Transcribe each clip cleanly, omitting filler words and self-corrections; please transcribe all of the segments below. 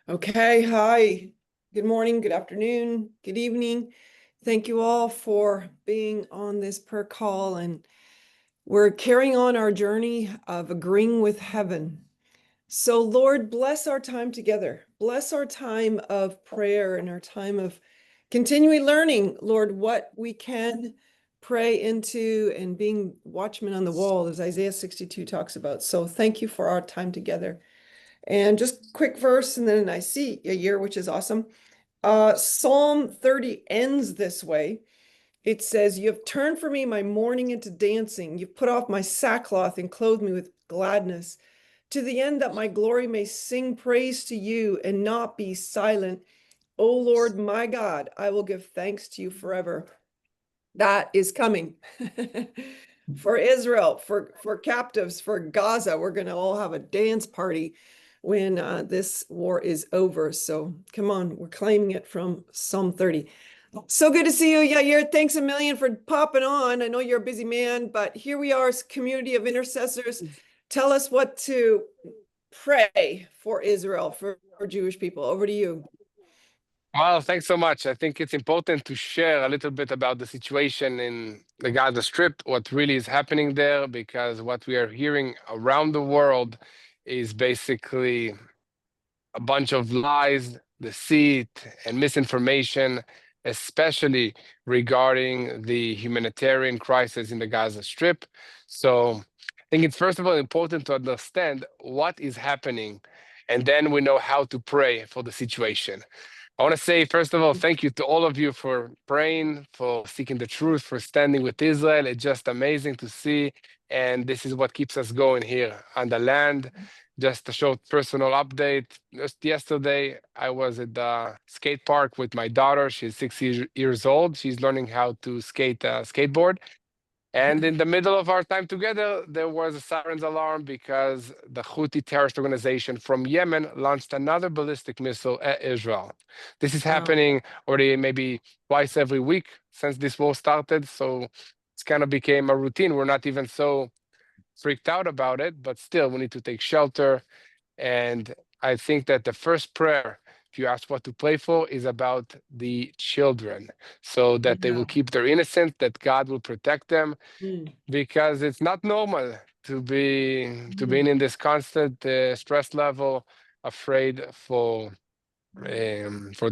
Okay, hi. Good morning, good afternoon, good evening. Thank you all for being on this prayer call. And we're carrying on our journey of agreeing with heaven. So, Lord, bless our time together. Bless our time of prayer and our time of continually learning, Lord, what we can pray into and being watchmen on the wall, as Isaiah 62 talks about. So, thank you for our time together. And just quick verse, and then I see a year, which is awesome. Psalm 30 ends this way. It says, "You have turned for me my mourning into dancing. You've put off my sackcloth and clothed me with gladness, to the end that my glory may sing praise to you and not be silent. O Lord, my God, I will give thanks to you forever." That is coming for Israel, for captives, for Gaza. We're going to all have a dance party when this war is over. So come on, we're claiming it from Psalm 30. So good to see you, Yair. Thanks a million for popping on. I know you're a busy man, but here we are, community of intercessors. Tell us what to pray for Israel, for Jewish people. Over to you. Well, thanks so much. I think it's important to share a little bit about the situation in the Gaza Strip, what really is happening there, because what we are hearing around the world is basically a bunch of lies, deceit, and misinformation, especially regarding the humanitarian crisis in the Gaza Strip. So I think it's first of all important to understand what is happening, and then we know how to pray for the situation. I want to say, first of all, thank you to all of you for praying, for seeking the truth, for standing with Israel. It's just amazing to see. And this is what keeps us going here on the land. Just a short personal update. Just yesterday, I was at the skate park with my daughter. She's 6 years old. She's learning how to skateboard. And in the middle of our time together, there was a sirens alarm because the Houthi terrorist organization from Yemen launched another ballistic missile at Israel. This is Wow. happening already maybe twice every week since this war started. So it's kind of became a routine. We're not even so freaked out about it, but still we need to take shelter. And I think that the first prayer, if you ask what to pray for, is about the children, so that they will Yeah. keep their innocence, that God will protect them, Mm. because it's not normal to be Mm. in this constant stress level, afraid for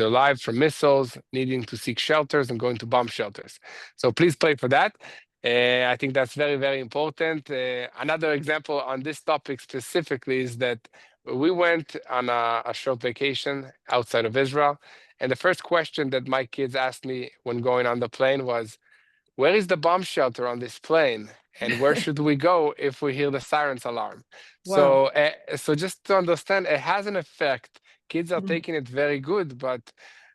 their lives from missiles, needing to seek shelters and going to bomb shelters. So please pray for that. I think that's very, very important. Another example on this topic specifically is that we went on a short vacation outside of Israel. And the first question that my kids asked me when going on the plane was, where is the bomb shelter on this plane? And where should we go if we hear the sirens alarm? Wow. So just to understand, it has an effect. Kids are Mm. taking it very good, but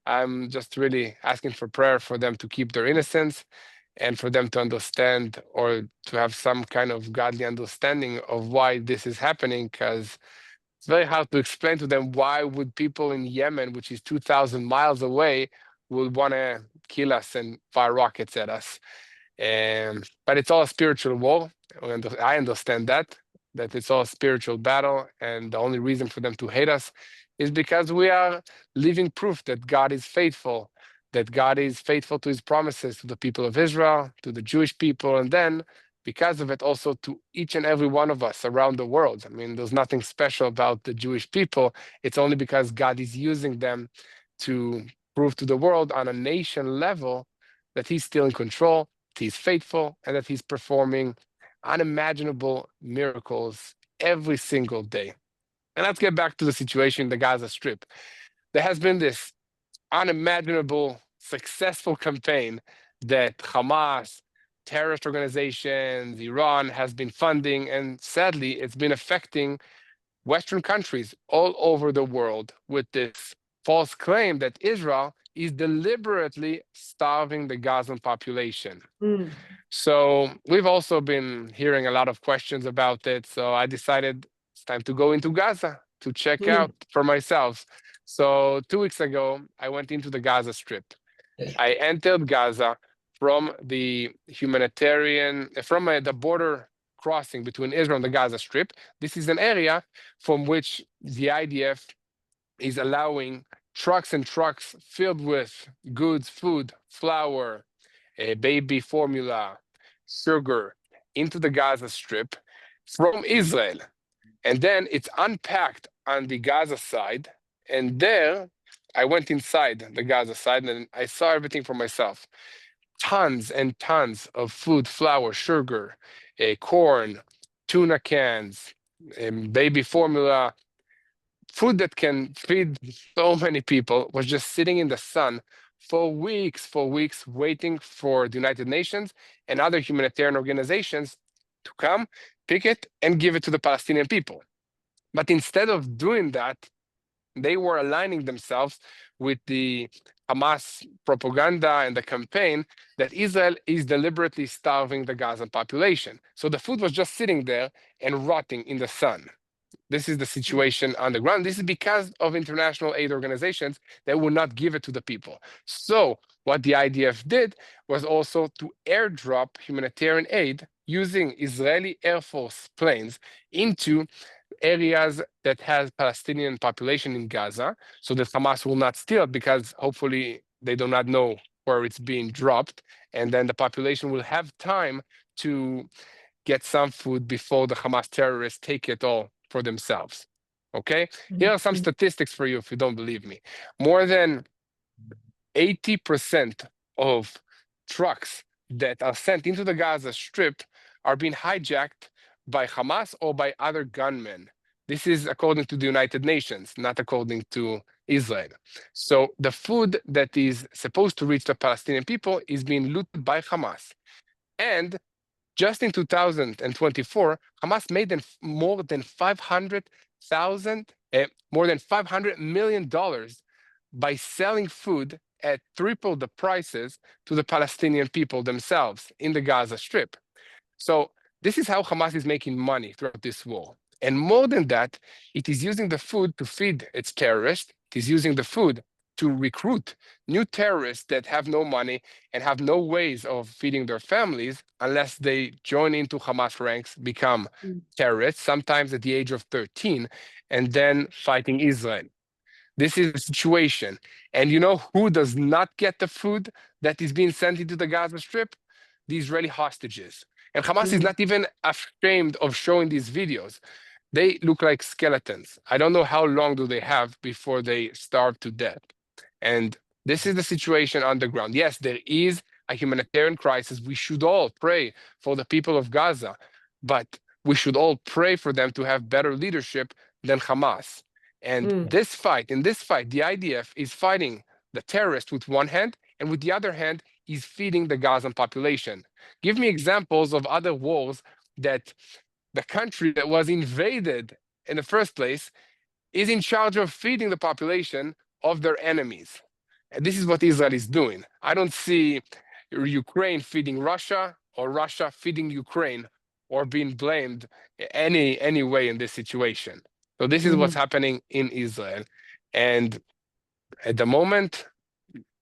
I'm just really asking for prayer for them to keep their innocence and for them to understand, or to have some kind of godly understanding of why this is happening, because it's very hard to explain to them why would people in Yemen, which is 2,000 miles away, would want to kill us and fire rockets at us. But it's all a spiritual war. I understand that it's all a spiritual battle, and the only reason for them to hate us is because we are living proof that God is faithful, that God is faithful to his promises to the people of Israel, to the Jewish people, and then because of it also to each and every one of us around the world. I mean, there's nothing special about the Jewish people. It's only because God is using them to prove to the world on a nation level that he's still in control, he's faithful, and that he's performing unimaginable miracles every single day. And let's get back to the situation in the Gaza Strip. There has been this unimaginable, successful campaign that Hamas, terrorist organizations, Iran has been funding, and sadly, it's been affecting Western countries all over the world with this false claim that Israel is deliberately starving the Gazan population. Mm. So we've also been hearing a lot of questions about it. So I decided it's time to go into Gaza to check out Mm. for myself. So 2 weeks ago, I went into the Gaza Strip. I entered Gaza from the the border crossing between Israel and the Gaza Strip. This is an area from which the IDF is allowing trucks and trucks filled with goods, food, flour, baby formula, sugar into the Gaza Strip from Israel. And then it's unpacked on the Gaza side. And there, I went inside the Gaza side and I saw everything for myself. Tons and tons of food, flour, sugar, corn, tuna cans, baby formula, food that can feed so many people was just sitting in the sun for weeks, waiting for the United Nations and other humanitarian organizations to come, pick it, and give it to the Palestinian people. But instead of doing that, they were aligning themselves with the Hamas propaganda and the campaign that Israel is deliberately starving the Gaza population. So the food was just sitting there and rotting in the sun. This is the situation on the ground. This is because of international aid organizations that will not give it to the people. So what the IDF did was also to airdrop humanitarian aid using Israeli Air Force planes into areas that has Palestinian population in Gaza, so that Hamas will not steal it, because hopefully they do not know where it's being dropped, and then the population will have time to get some food before the Hamas terrorists take it all for themselves. Okay? Here are some statistics for you if you don't believe me. More than 80% of trucks that are sent into the Gaza Strip are being hijacked by Hamas or by other gunmen. This is according to the United Nations, not according to Israel. So the food that is supposed to reach the Palestinian people is being looted by Hamas. And just in 2024, Hamas made more than 500,000, more than $500 million by selling food at triple the prices to the Palestinian people themselves in the Gaza Strip. So this is how Hamas is making money throughout this war. And more than that, it is using the food to feed its terrorists. It is using the food to recruit new terrorists that have no money and have no ways of feeding their families unless they join into Hamas ranks, become terrorists, sometimes at the age of 13, and then fighting Israel. This is the situation. And you know who does not get the food that is being sent into the Gaza Strip? The Israeli hostages. And Hamas is not even ashamed of showing these videos. They look like skeletons. I don't know how long do they have before they starve to death. And this is the situation on the ground. Yes, there is a humanitarian crisis. We should all pray for the people of Gaza, but we should all pray for them to have better leadership than Hamas. And in this fight, the IDF is fighting the terrorists with one hand, and with the other hand, is feeding the Gazan population. Give me examples of other wars that the country that was invaded in the first place is in charge of feeding the population of their enemies. And this is what Israel is doing. I don't see Ukraine feeding Russia or Russia feeding Ukraine or being blamed any way in this situation. So this is what's happening in Israel. And at the moment,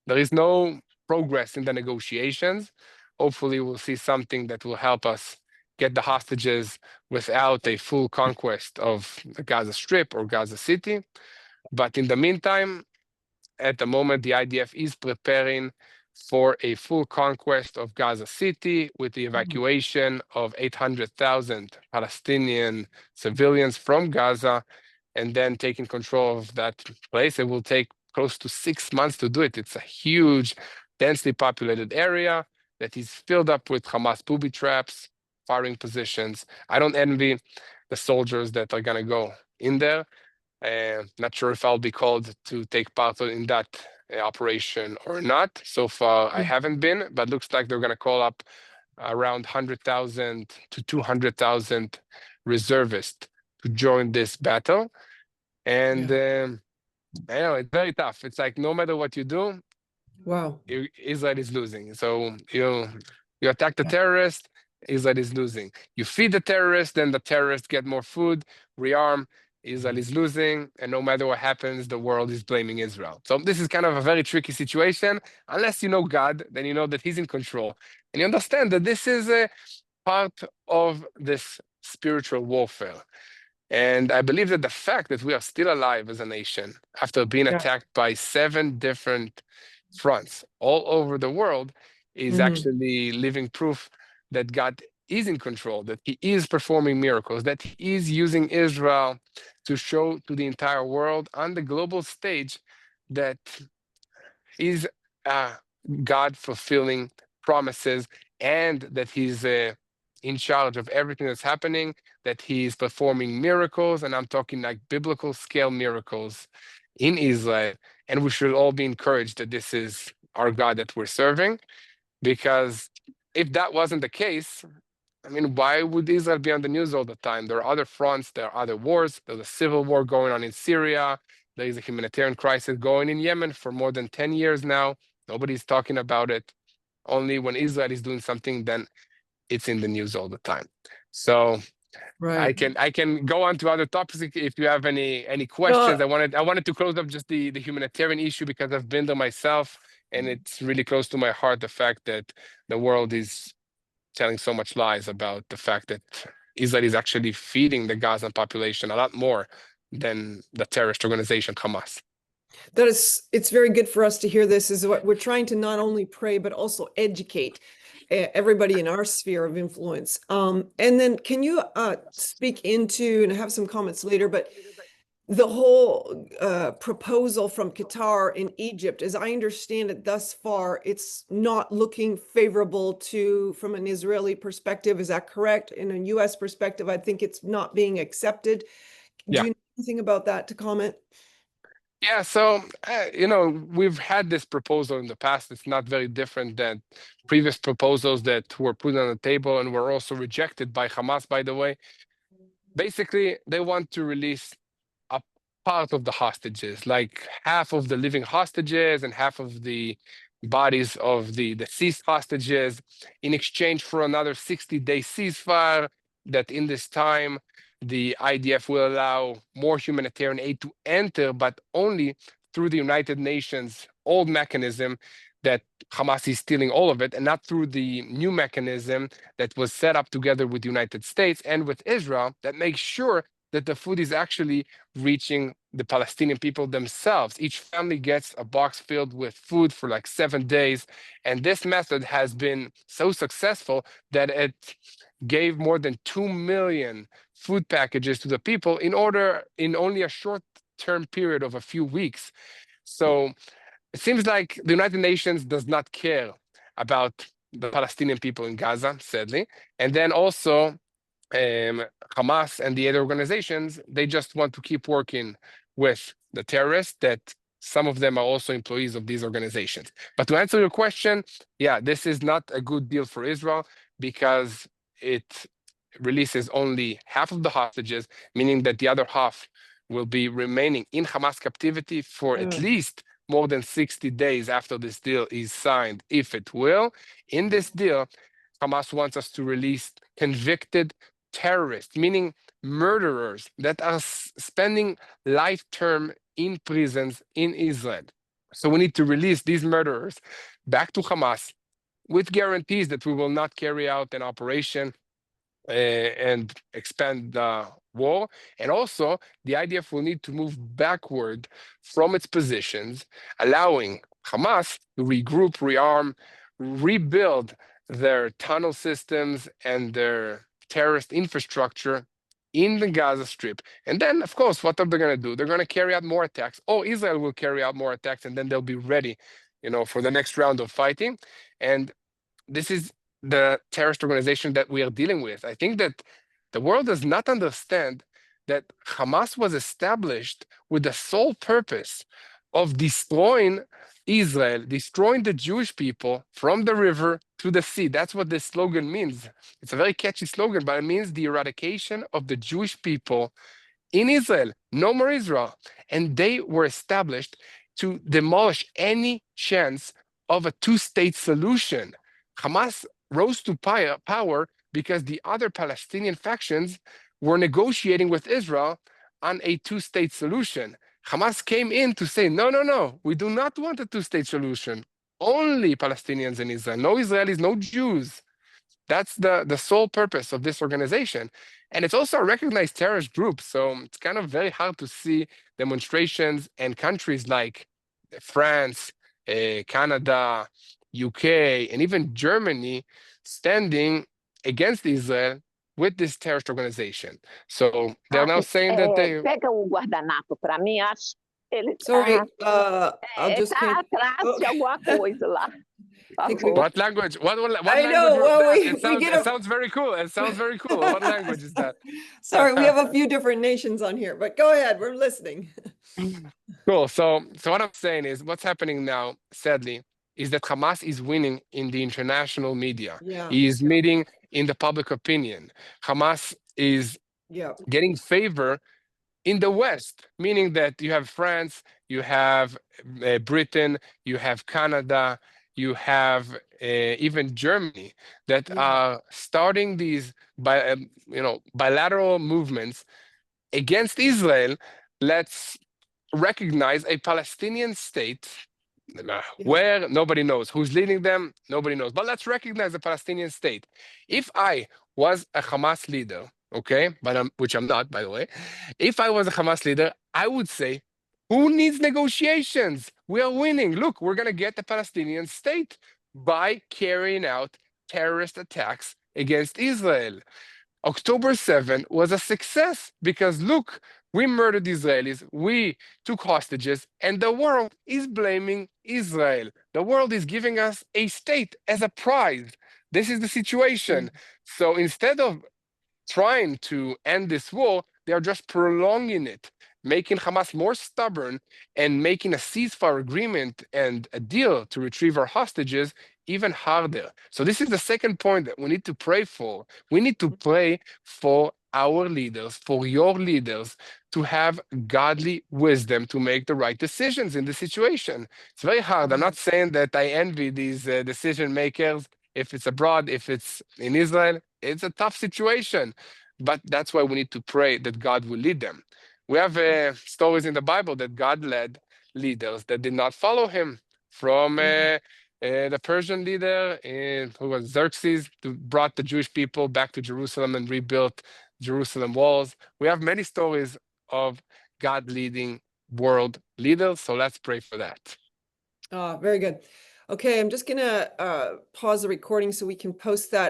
there is no progress in the negotiations. Hopefully, we'll see something that will help us get the hostages without a full conquest of the Gaza Strip or Gaza City. But in the meantime, at the moment, the IDF is preparing for a full conquest of Gaza City with the evacuation of 800,000 Palestinian civilians from Gaza, and then taking control of that place. It will take close to 6 months to do it. It's a huge, densely populated area that is filled up with Hamas booby traps, firing positions. I don't envy the soldiers that are going to go in there. Not sure if I'll be called to take part in that operation or not. So far, I haven't been, but looks like they're going to call up around 100,000 to 200,000 reservists to join this battle. And I know it's very tough. It's like no matter what you do, Wow. Israel is losing. So you attack the terrorist, Israel is losing. You feed the terrorist, then the terrorists get more food, rearm, Israel is losing, and no matter what happens, the world is blaming Israel. So this is kind of a very tricky situation. Unless you know God, then you know that He's in control, and you understand that this is a part of this spiritual warfare. And I believe that the fact that we are still alive as a nation after being Yeah. attacked by 7 different fronts all over the world is Mhm. actually living proof that God is in control, that He is performing miracles, that He is using Israel to show to the entire world on the global stage that He's God fulfilling promises, and that He's in charge of everything that's happening, that He's performing miracles, and I'm talking like biblical scale miracles in Israel. And we should all be encouraged that this is our God that we're serving, because if that wasn't the case, I mean, why would Israel be on the news all the time? There are other fronts, there are other wars. There's a civil war going on in Syria. There is a humanitarian crisis going in Yemen for more than 10 years now. Nobody's talking about it. Only when Israel is doing something, then it's in the news all the time. So Right. I can go on to other topics if you have any questions. No, I wanted to close up just the humanitarian issue because I've been there myself, and it's really close to my heart, the fact that the world is telling so much lies about the fact that Israel is actually feeding the Gazan population a lot more than the terrorist organization Hamas. it's very good for us to hear this, is what we're trying to not only pray, but also educate everybody in our sphere of influence. And then can you speak into, and have some comments later, but the whole proposal from Qatar in Egypt, as I understand it thus far, it's not looking favorable from an Israeli perspective. Is that correct? In a US perspective, I think it's not being accepted. Do Yeah. you know anything about that to comment? Yeah, so we've had this proposal in the past. It's not very different than previous proposals that were put on the table and were also rejected by Hamas, by the way. Basically, they want to release a part of the hostages, like half of the living hostages and half of the bodies of the deceased hostages, in exchange for another 60-day ceasefire. That in this time, the IDF will allow more humanitarian aid to enter, but only through the United Nations old mechanism that Hamas is stealing all of it, and not through the new mechanism that was set up together with the United States and with Israel that makes sure that the food is actually reaching the Palestinian people themselves. Each family gets a box filled with food for like 7 days. And this method has been so successful that it gave more than 2 million food packages to the people in only a short term period of a few weeks. So it seems like the United Nations does not care about the Palestinian people in Gaza, sadly. And then also Hamas and the other organizations, they just want to keep working with the terrorists that some of them are also employees of these organizations. But to answer your question, yeah, this is not a good deal for Israel because it releases only half of the hostages, meaning that the other half will be remaining in Hamas captivity for at least more than 60 days after this deal is signed, if it will. In this deal, Hamas wants us to release convicted terrorists, meaning murderers that are spending life term in prisons in Israel. So we need to release these murderers back to Hamas with guarantees that we will not carry out an operation and expand the war. And also, the IDF will need to move backward from its positions, allowing Hamas to regroup, rearm, rebuild their tunnel systems and their terrorist infrastructure in the Gaza Strip. And then, of course, what are they going to do? They're going to carry out more attacks. Oh, Israel will carry out more attacks, and then they'll be ready, for the next round of fighting. And this is the terrorist organization that we are dealing with. I think that the world does not understand that Hamas was established with the sole purpose of destroying Israel, destroying the Jewish people from the river to the sea. That's what this slogan means. It's a very catchy slogan, but it means the eradication of the Jewish people in Israel, no more Israel. And they were established to demolish any chance of a two-state solution. Hamas rose to power because the other Palestinian factions were negotiating with Israel on a two-state solution. Hamas came in to say, no, no, no, we do not want a two-state solution. Only Palestinians in Israel, no Israelis, no Jews. That's the sole purpose of this organization. And it's also a recognized terrorist group. So it's kind of very hard to see demonstrations in countries like France, Canada, UK, and even Germany standing against Israel with this terrorist organization. So they're now saying that they. Pega o guardanapo para mim, acho que ele Sorry, I'll está just can't. atrás de alguma coisa lá. Por think we- favor. What language? What I language know, was well, that? we It get a- sounds very cool. It sounds very cool. What language is that? Sorry, we have a few different nations on here, but go ahead, we're listening. Cool. So what I'm saying is, what's happening now, sadly, is that Hamas is winning in the international media. Yeah. He is meeting in the public opinion. Hamas is Yeah. getting favor in the West, meaning that you have France, you have Britain, you have Canada, you have even Germany that Yeah. are starting these bilateral movements against Israel. Let's recognize a Palestinian state where nobody knows who's leading them, nobody knows. But let's recognize the Palestinian state. If I was a Hamas leader, okay, but which I'm not, by the way, if I was a Hamas leader, I would say, who needs negotiations? We are winning. Look, we're going to get the Palestinian state by carrying out terrorist attacks against Israel. October 7 was a success because look, we murdered Israelis, we took hostages, and the world is blaming Israel. The world is giving us a state as a prize. This is the situation. So instead of trying to end this war, they are just prolonging it, making Hamas more stubborn and making a ceasefire agreement and a deal to retrieve our hostages even harder. So this is the second point that we need to pray for. We need to pray for our leaders, for your leaders, to have godly wisdom to make the right decisions in the situation. It's very hard. I'm not saying that I envy these decision makers. If it's abroad, if it's in Israel, it's a tough situation. But that's why we need to pray that God will lead them. We have stories in the Bible that God led leaders that did not follow him, from the Persian leader who was Xerxes, who brought the Jewish people back to Jerusalem and rebuilt Jerusalem walls. We have many stories of God leading world leaders, so let's pray for that. Very good. Okay, I'm just gonna pause the recording so we can post that